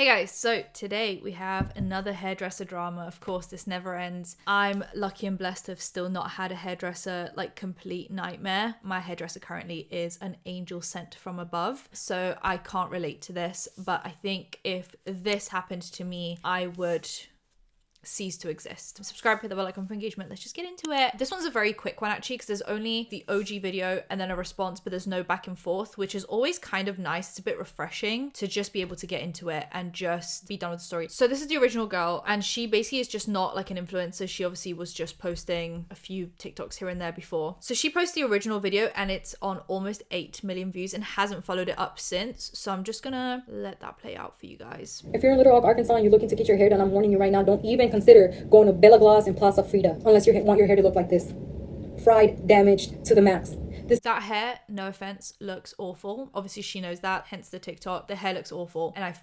Hey guys, so today we have another hairdresser drama. Of course, this never ends. I'm lucky and blessed to have still not had a hairdresser like complete nightmare. My hairdresser currently is an angel sent from above, so I can't relate to this, but I think if this happened to me, I would cease to exist. Subscribe, hit the bell icon for engagement. Let's just get into it. This one's a very quick one actually, because there's only the OG video and then a response, but there's no back and forth, which is always kind of nice. It's a bit refreshing to just be able to get into it and just be done with the story. So this is the original girl, and she basically is just not like an influencer. She obviously was just posting a few TikToks here and there before. So she posted the original video and it's on almost 8 million views and hasn't followed it up since. So I'm just gonna let that play out for you guys. If you're in Little Rock, Arkansas and you're looking to get your hair done, I'm warning you right now, don't even consider going to Bella Gloss and Plaza Frida unless you want your hair to look like this. Fried, damaged to the max. That hair, no offense, looks awful. Obviously she knows that, hence the TikTok. The hair looks awful and I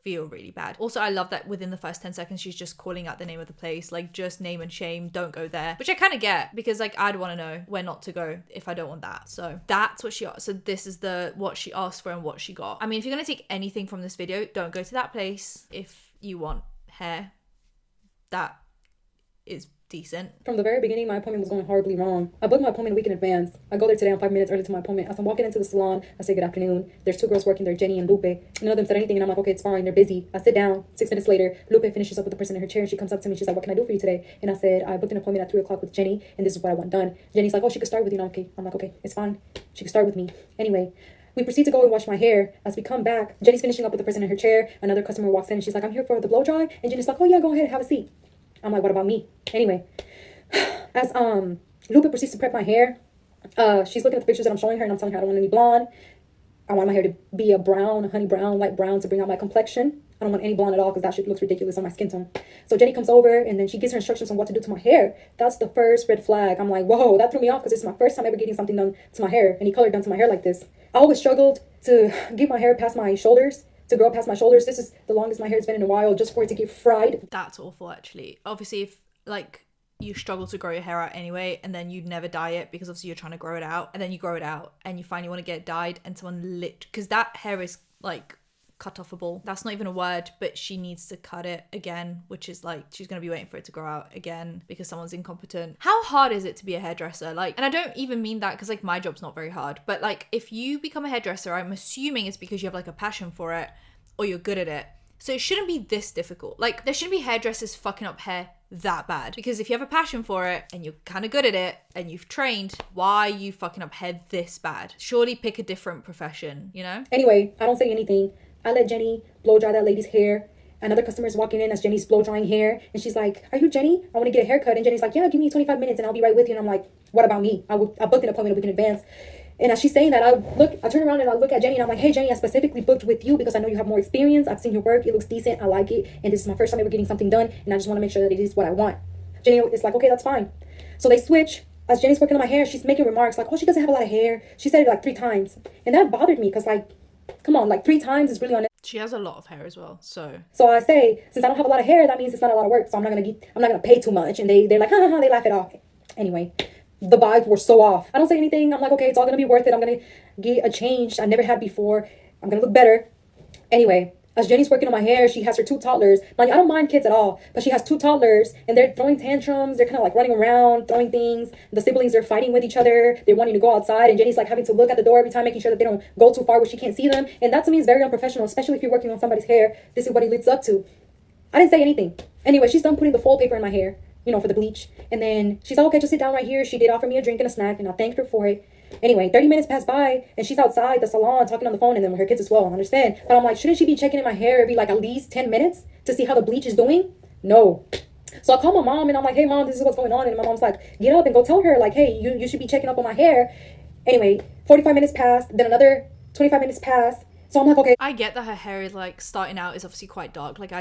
feel really bad. Also, I love that within the first 10 seconds she's just calling out the name of the place, like just name and shame, don't go there, which I kind of get, because like I'd want to know where not to go if I don't want that. So that's what she asked. So this is what she asked for and what she got. I mean, if you're gonna take anything from this video, don't go to that place if you want hair that is decent. From the very beginning, my appointment was going horribly wrong. I booked my appointment a week in advance. I go there today. I'm 5 minutes early to my appointment. As I'm walking into the salon, I say good afternoon. There's two girls working there, Jenny and Lupe. None of them said anything and I'm like, okay, it's fine, they're busy. I sit down. 6 minutes later, Lupe finishes up with the person in her chair and she comes up to me. She's like, what can I do for you today? And I said, I booked an appointment at 3 o'clock with Jenny and this is what I want done. Jenny's like, oh, she could start with you. Okay. I'm like, okay, it's fine. She could start with me. Anyway, we proceed to go and wash my hair. As we come back, Jenny's finishing up with the person in her chair. Another customer walks in and she's like, I'm here for the blow dry. And Jenny's like, oh yeah, go ahead, have a seat. I'm like, what about me? Anyway, as Lupe proceeds to prep my hair, she's looking at the pictures that I'm showing her and I'm telling her I don't want any blonde. I want my hair to be a brown, honey brown, light brown to bring out my complexion. I don't want any blonde at all because that shit looks ridiculous on my skin tone. So Jenny comes over and then she gives her instructions on what to do to my hair. That's the first red flag. I'm like, whoa, that threw me off because it's my first time ever getting something done to my hair, any color done to my hair like this. I always struggled to get my hair past my shoulders, to grow past my shoulders. This is the longest my hair's been in a while, just for it to get fried. That's awful actually. Obviously if like you struggle to grow your hair out anyway and then you'd never dye it because obviously you're trying to grow it out, and then you grow it out and you finally want to get it dyed and someone because that hair is like cut offable. That's not even a word, but she needs to cut it again, which is like she's gonna be waiting for it to grow out again because someone's incompetent. How hard is it to be a hairdresser? Like, and I don't even mean that because like my job's not very hard, but like if you become a hairdresser, I'm assuming it's because you have like a passion for it or you're good at it. So it shouldn't be this difficult. Like there shouldn't be hairdressers fucking up hair that bad, because if you have a passion for it and you're kind of good at it and you've trained, why are you fucking up hair this bad? Surely pick a different profession, you know? Anyway, I don't say anything. I let Jenny blow dry that lady's hair. Another customer is walking in as Jenny's blow drying hair and she's like, are you Jenny? I want to get a haircut. And Jenny's like, yeah, give me 25 minutes and I'll be right with you. And I'm like, what about me? I booked an appointment a week in advance. And as she's saying that, I turn around and I look at Jenny and I'm like, hey Jenny, I specifically booked with you because I know you have more experience. I've seen your work. It looks decent. I like it. And this is my first time ever getting something done. And I just want to make sure that it is what I want. Jenny is like, okay, that's fine. So they switch. As Jenny's working on my hair, she's making remarks like, oh, she doesn't have a lot of hair. She said it like 3 times. And that bothered me because like, come on, like 3 times is really unnecessary. She has a lot of hair as well, so I say, since I don't have a lot of hair, that means it's not a lot of work. So I'm not gonna pay too much. And they're like, ha ha ha, they laugh it off. Anyway, the vibes were so off. I don't say anything. I'm like, okay, it's all gonna be worth it. I'm gonna get a change I never had before. I'm gonna look better. Anyway, as Jenny's working on my hair, she has her 2 toddlers. Mind you, I don't mind kids at all, but she has 2 toddlers and they're throwing tantrums. They're kind of like running around, throwing things. The siblings are fighting with each other. They're wanting to go outside and Jenny's like having to look at the door every time, making sure that they don't go too far where she can't see them. And that to me is very unprofessional, especially if you're working on somebody's hair. This is what it leads up to. I didn't say anything. Anyway, she's done putting the foil paper in my hair, you know, for the bleach. And then she's like, okay, just sit down right here. She did offer me a drink and a snack and I thanked her for it. Anyway, 30 minutes pass by and she's outside the salon talking on the phone and then with her kids as well. I understand. But I'm like, shouldn't she be checking in my hair every like at least 10 minutes to see how the bleach is doing? No. So I call my mom and I'm like, hey mom, this is what's going on. And my mom's like, get up and go tell her like, hey, you should be checking up on my hair. Anyway, 45 minutes passed. Then another 25 minutes passed. So I'm like, okay. I get that her hair is like starting out is obviously quite dark. Like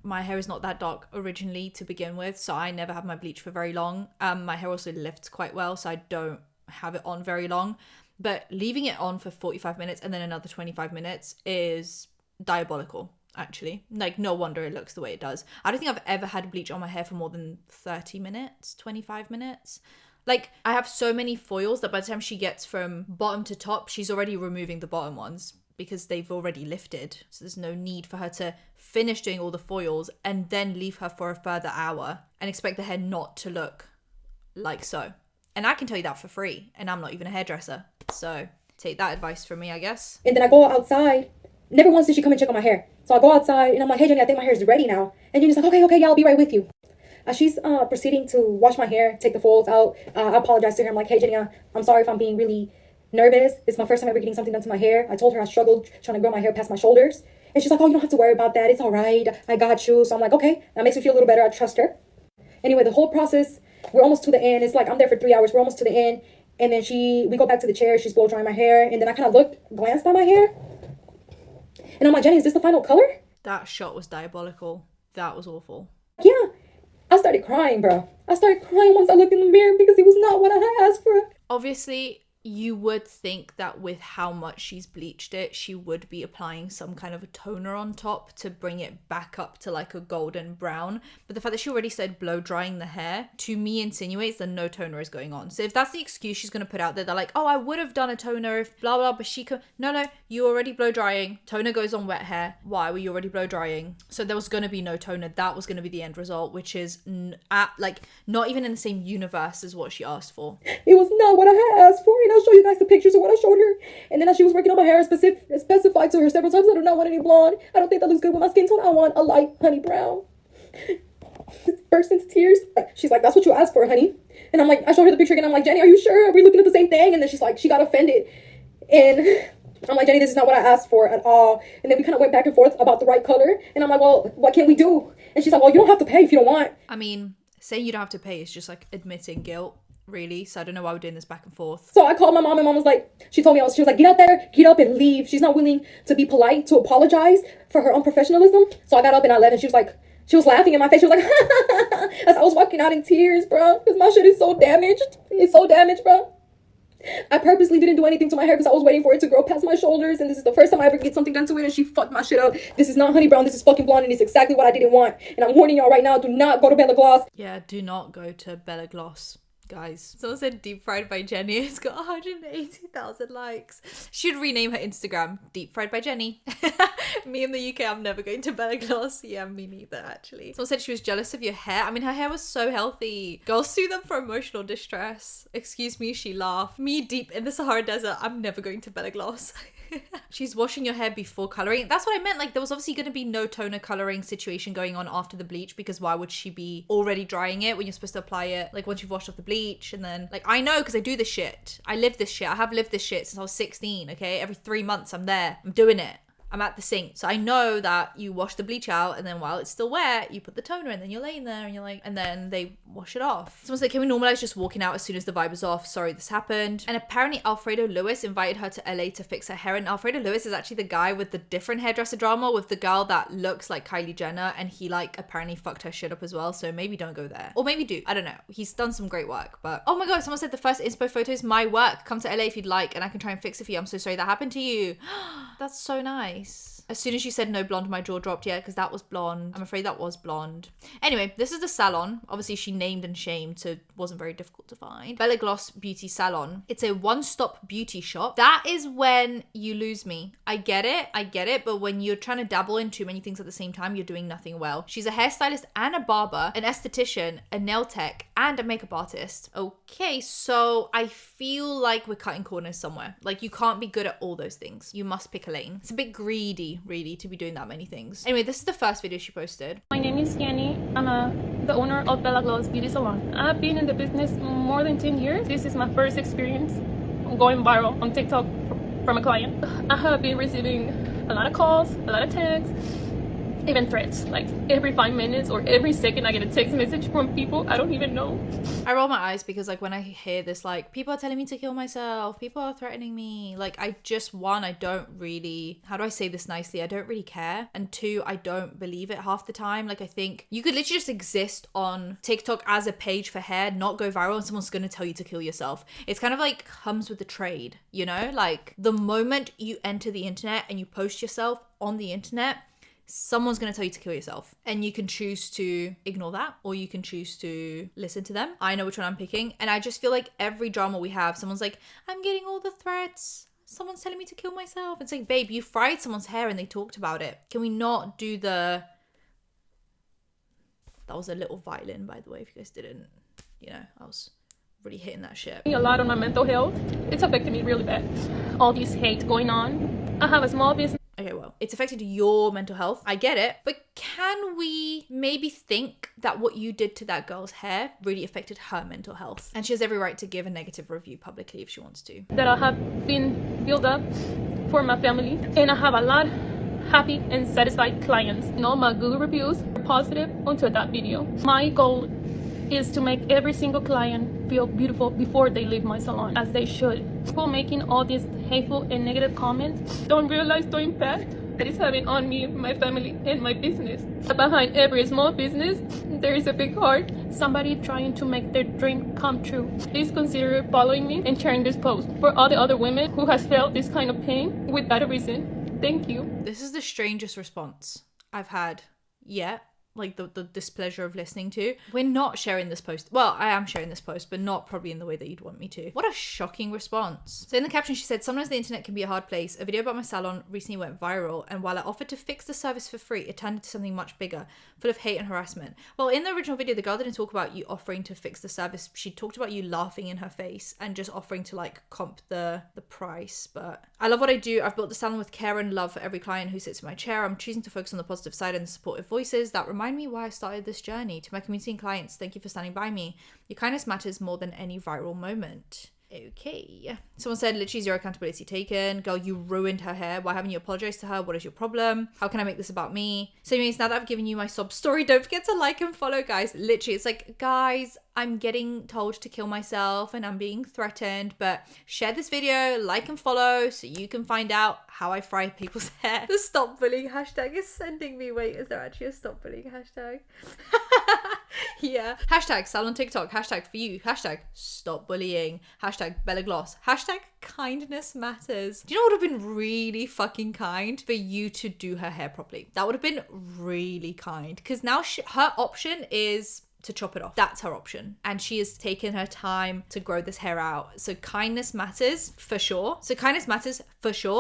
my hair is not that dark originally to begin with. So I never have my bleach for very long. My hair also lifts quite well. So I don't have it on very long, but leaving it on for 45 minutes and then another 25 minutes is diabolical actually. Like no wonder it looks the way it does. I don't think I've ever had bleach on my hair for more than 30 minutes, 25 minutes. Like I have so many foils that by the time she gets from bottom to top, she's already removing the bottom ones because they've already lifted. So there's no need for her to finish doing all the foils and then leave her for a further hour and expect the hair not to look like so. And I can tell you that for free, and I'm not even a hairdresser. So take that advice from me, I guess. And then I go outside. Never once did she come and check on my hair. So I go outside and I'm like, hey, Jenny, I think my hair is ready now. And Jenny's like, okay, yeah, I'll be right with you. As she's proceeding to wash my hair, take the folds out, I apologize to her. I'm like, hey, Jenny, I'm sorry if I'm being really nervous. It's my first time ever getting something done to my hair. I told her I struggled trying to grow my hair past my shoulders. And she's like, oh, you don't have to worry about that. It's all right. I got you. So I'm like, okay, that makes me feel a little better. I trust her. Anyway, the whole process, we're almost to the end. It's like I'm there for 3 hours. We're almost to the end. And then we go back to the chair. She's blow drying my hair. And then I kind of glanced at my hair. And I'm like, Jenny, is this the final color? That shot was diabolical. That was awful. Yeah. I started crying, bro. I started crying once I looked in the mirror because it was not what I had asked for. Obviously, you would think that with how much she's bleached it, she would be applying some kind of a toner on top to bring it back up to like a golden brown. But the fact that she already started blow drying the hair, to me insinuates that no toner is going on. So if that's the excuse she's going to put out there, they're like, oh, I would have done a toner if blah, blah, but she could. No, you already blow drying. Toner goes on wet hair. Why were you already blow drying? So there was going to be no toner. That was going to be the end result, which is not even in the same universe as what she asked for. It was not what I had asked for. And I'll show you guys the pictures of what I showed her. And then as she was working on my hair, I specified to her several times, I do not want any blonde. I don't think that looks good with my skin tone. I want a light honey brown. Burst into tears. She's like, that's what you asked for, honey. And I'm like, I showed her the picture again. I'm like, Jenny, are you sure? Are we looking at the same thing? And then she's like, she got offended. And I'm like, Jenny, this is not what I asked for at all. And then we kind of went back and forth about the right color. And I'm like, well, what can we do? And she's like, well, you don't have to pay if you don't want. I mean, saying you don't have to pay is just like admitting guilt, really. So I don't know why we're doing this back and forth. So I called my mom, and mom was like, she told me, she was like, get out there, get up and leave. She's not willing to be polite, to apologize for her unprofessionalism. So I got up and I left, and she was laughing in my face. She was like, as I was walking out in tears, bro, because my shit is so damaged. It's so damaged, bro. I purposely didn't do anything to my hair because I was waiting for it to grow past my shoulders, and this is the first time I ever get something done to it, and she fucked my shit up. This is not honey brown, this is fucking blonde, and it's exactly what I didn't want. And I'm warning y'all right now, do not go to Bella Gloss. Yeah, do not go to Bella Gloss, guys. Someone said Deep Fried by Jenny. It's got 180,000 likes. Should rename her Instagram Deep Fried by Jenny. Me in the UK, I'm never going to Bella Gloss. Yeah, me neither, actually. Someone said she was jealous of your hair. I mean, her hair was so healthy. Girls sue them for emotional distress. Excuse me, she laughed. Me deep in the Sahara Desert, I'm never going to Bella Gloss. She's washing your hair before coloring. That's what I meant. Like, there was obviously going to be no toner coloring situation going on after the bleach, because why would she be already drying it when you're supposed to apply it like once you've washed off the bleach? And then, like, I know because I do this shit. I live this shit. I have lived this shit since I was 16. Okay, every 3 months I'm there, I'm doing it. I'm at the sink. So I know that you wash the bleach out, and then while it's still wet, you put the toner in, then you're laying there and you're like, and then they wash it off. Someone said, can we normalize just walking out as soon as the vibe is off? Sorry, this happened. And apparently Alfredo Lewis invited her to LA to fix her hair. And Alfredo Lewis is actually the guy with the different hairdresser drama with the girl that looks like Kylie Jenner. And he like apparently fucked her shit up as well. So maybe don't go there. Or maybe do. I don't know. He's done some great work. But oh my God, someone said the first inspo photo is my work. Come to LA if you'd like and I can try and fix it for you. I'm so sorry that happened to you. That's so nice. As soon as you said no blonde, my jaw dropped. Yeah, because that was blonde. I'm afraid that was blonde. Anyway, this is the salon. Obviously, she named and shamed, so it wasn't very difficult to find. Bella Gloss Beauty Salon. It's a one-stop beauty shop. That is when you lose me. I get it. But when you're trying to dabble in too many things at the same time, you're doing nothing well. She's a hairstylist and a barber, an esthetician, a nail tech, and a makeup artist. Okay, so I feel like we're cutting corners somewhere. Like, you can't be good at all those things. You must pick a lane. It's a bit greedy, really, to be doing that many things. Anyway, this is the first video she posted. My name is Yanni. I'm the owner of Bella Gloss Beauty Salon. I've been in the business more than 10 years. This is my first experience going viral on TikTok from a client. I have been receiving a lot of calls, a lot of texts, even threats. Like every 5 minutes or every second I get a text message from people I don't even know. I roll my eyes because like when I hear this, like people are telling me to kill myself, people are threatening me, like I don't really, how do I say this nicely? I don't really care. And two, I don't believe it half the time. Like I think you could literally just exist on TikTok as a page for hair, not go viral, and someone's gonna tell you to kill yourself. It's kind of like comes with the trade, you know? Like the moment you enter the internet and you post yourself on the internet, someone's going to tell you to kill yourself, and you can choose to ignore that or you can choose to listen to them. I know which one I'm picking, and I just feel like every drama we have, someone's like, I'm getting all the threats, someone's telling me to kill myself. It's like, babe, you fried someone's hair and they talked about it. Can we not do the... That was a little violin, by the way, if you guys didn't, you know, I was really hitting that shit. A lot on my mental health. It's affected me really bad. All this hate going on. I have a small business. Okay, well, it's affected your mental health. I get it. But can we maybe think that what you did to that girl's hair really affected her mental health? And she has every right to give a negative review publicly if she wants to. That I have been built up for my family. And I have a lot happy and satisfied clients. And all my Google reviews are positive onto that video. My goal is to make every single client feel beautiful before they leave my salon, as they should. People making all these hateful and negative comments don't realize the impact that it's having on me, my family, and my business. Behind every small business, there is a big heart, somebody trying to make their dream come true. Please consider following me and sharing this post for all the other women who has felt this kind of pain with that reason. Thank you. This is the strangest response I've had yet. Like the displeasure of listening to. We're not sharing this post. Well, I am sharing this post, but not probably in the way that you'd want me to. What a shocking response. So in the caption, she said, sometimes the internet can be a hard place. A video about my salon recently went viral, and while I offered to fix the service for free, it turned into something much bigger, full of hate and harassment. Well, in the original video, the girl didn't talk about you offering to fix the service. She talked about you laughing in her face and just offering to like comp the price. But I love what I do. I've built the salon with care and love for every client who sits in my chair. I'm choosing to focus on the positive side and the supportive voices that remind me why I started this journey. To my community and clients, thank you for standing by me. Your kindness matters more than any viral moment. Okay. Someone said, literally zero accountability taken. Girl, you ruined her hair. Why haven't you apologized to her? What is your problem? How can I make this about me? So anyways, now that I've given you my sob story, don't forget to like and follow, guys. Literally, it's like, guys, I'm getting told to kill myself and I'm being threatened, but share this video, like and follow so you can find out how I fry people's hair. The stop bullying hashtag is sending me. Wait, is there actually a stop bullying hashtag? Yeah. Hashtag Salon TikTok. Hashtag for you. Hashtag stop bullying. Hashtag Bella Gloss. Hashtag kindness matters. Do you know what would have been really fucking kind? For you to do her hair properly. That would have been really kind. Because now her option is to chop it off. That's her option. And she has taken her time to grow this hair out. So kindness matters for sure.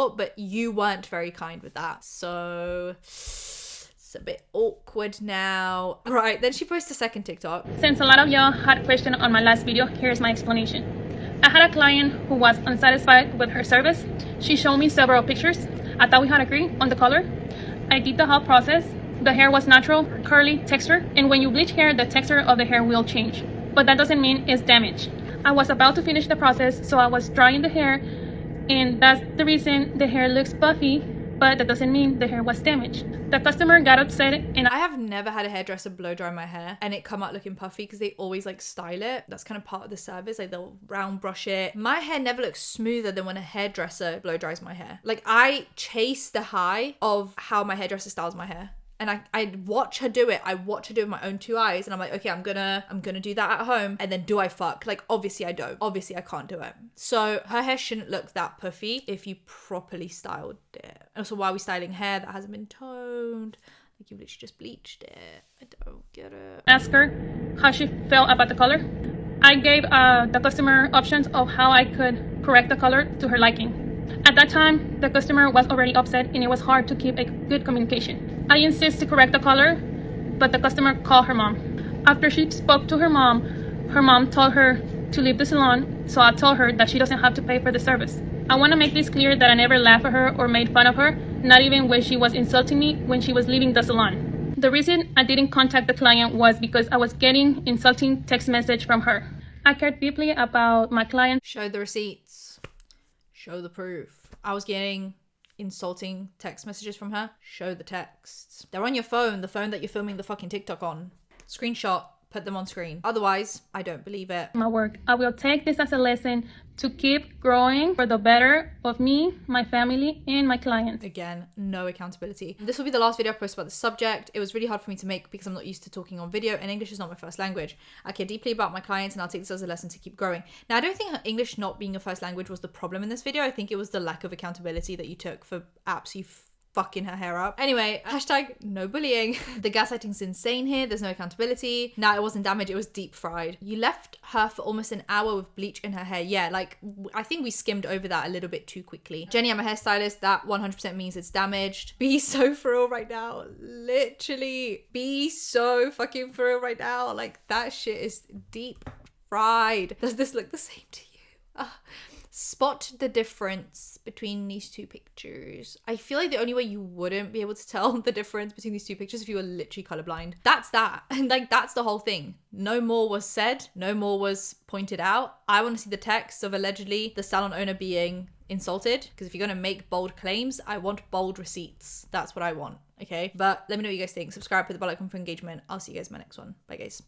But you weren't very kind with that. So it's a bit awkward now. Right, then she posted a second TikTok. Since a lot of y'all had questions on my last video, here's my explanation. I had a client who was unsatisfied with her service. She showed me several pictures. I thought we had agreed on the color. I did the whole process. The hair was natural, curly texture, and when you bleach hair, the texture of the hair will change. But that doesn't mean it's damaged. I was about to finish the process, so I was drying the hair, and that's the reason the hair looks puffy, but that doesn't mean the hair was damaged. The customer got upset, and I have never had a hairdresser blow dry my hair and it come out looking puffy because they always like style it. That's kind of part of the service. Like they'll round brush it. My hair never looks smoother than when a hairdresser blow dries my hair. Like I chase the high of how my hairdresser styles my hair. And I watch her do it. I watch her do it with my own two eyes. And I'm like, okay, I'm gonna do that at home. And then do I fuck? Like, obviously I don't. Obviously I can't do it. So her hair shouldn't look that puffy if you properly styled it. And also, why are we styling hair that hasn't been toned? Like you literally just bleached it. I don't get it. Ask her how she felt about the color. I gave the customer options of how I could correct the color to her liking. At that time, the customer was already upset and it was hard to keep a good communication. I insist to correct the color, but the customer called her mom. After she spoke to her mom told her to leave the salon, so I told her that she doesn't have to pay for the service. I want to make this clear that I never laughed at her or made fun of her, not even when she was insulting me when she was leaving the salon. The reason I didn't contact the client was because I was getting insulting text message from her. I cared deeply about my client. Show the receipts. Show the proof. I was getting insulting text messages from her. Show the texts. They're on your phone, the phone that you're filming the fucking TikTok on. Screenshot, put them on screen. Otherwise, I don't believe it. My work. I will take this as a lesson to keep growing for the better of me, my family, and my clients. Again, no accountability. This will be the last video I post about the subject. It was really hard for me to make because I'm not used to talking on video and English is not my first language. I care deeply about my clients and I'll take this as a lesson to keep growing. Now, I don't think English not being a first language was the problem in this video. I think it was the lack of accountability that you took for apps you fucking her hair up. Anyway, hashtag no bullying. The gaslighting's insane here. There's no accountability. Nah, it wasn't damage, it was deep fried. You left her for almost an hour with bleach in her hair. Yeah, like, I think we skimmed over that a little bit too quickly. Jenny, I'm a hairstylist. That 100% means it's damaged. Be so for real right now. Literally, be so fucking for real right now. Like, that shit is deep fried. Does this look the same to you? Spot the difference between these two pictures. I feel like the only way you wouldn't be able to tell the difference between these two pictures if you were literally colorblind. That's that. And like, that's the whole thing. No more was said. No more was pointed out. I want to see the text of allegedly the salon owner being insulted, because if you're going to make bold claims, I want bold receipts. That's what I want. Okay. But let me know what you guys think. Subscribe, put the bell icon for engagement. I'll see you guys in my next one. Bye guys.